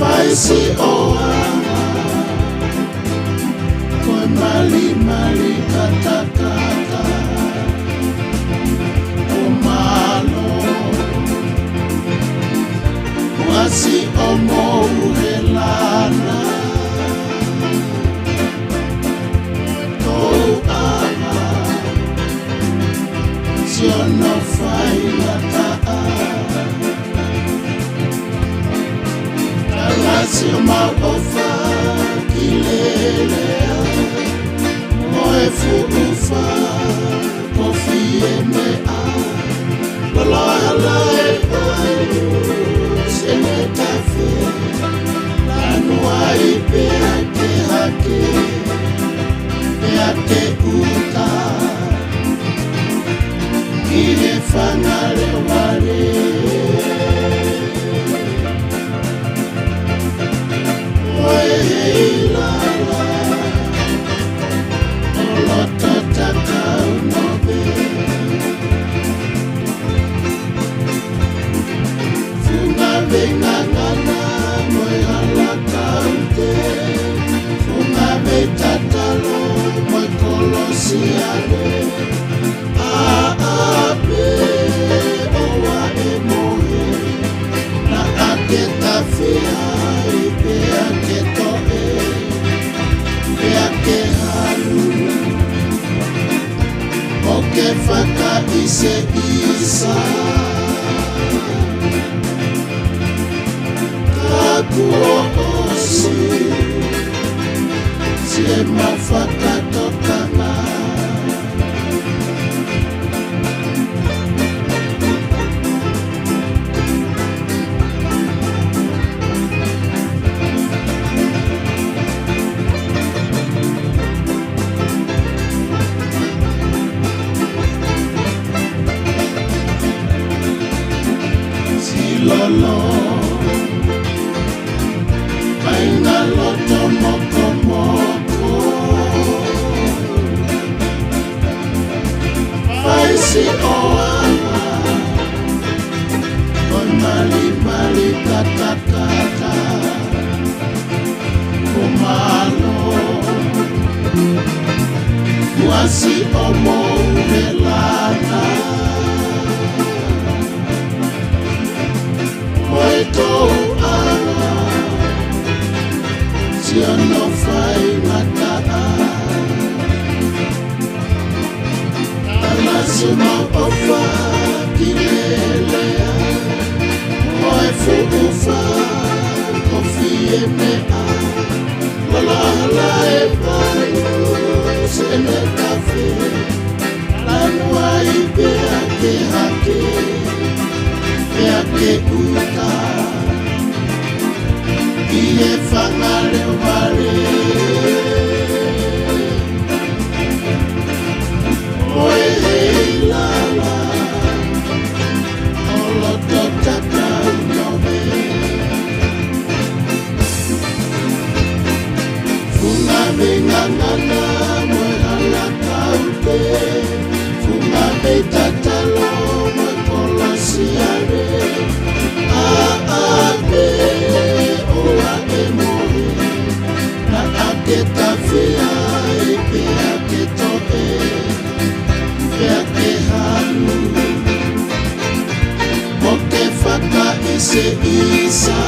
faisi oa koi mali mali kata kata o malo wasi omo uhelana to ama siono fai lata Alassio maofa kilelea Moe fuufa kofi emea Lolo ala e paru sene tafe Lanua i peake hake Peake uta Kire fangare wale Faka ise isa Kakuo osi Sie mafaka tokana Lolo Aina loto moko moko Faisi oana Koi mali mali kata kata Kumalo Wasi omo uhelana Moito ala Siono fai mata Alassio maofa kilelea Moe fuufa kofi emea Lala e paru sene kafe Lanua i peake hake Peake uta Ie fangare wale Oe hei lala Olo totaka unobe Funga bengangana Moe hala kaute Funga betatalo Moe kolosiare Aabe oa emoe Na ake tafia e peake toe Peake halu Moke faka ise isa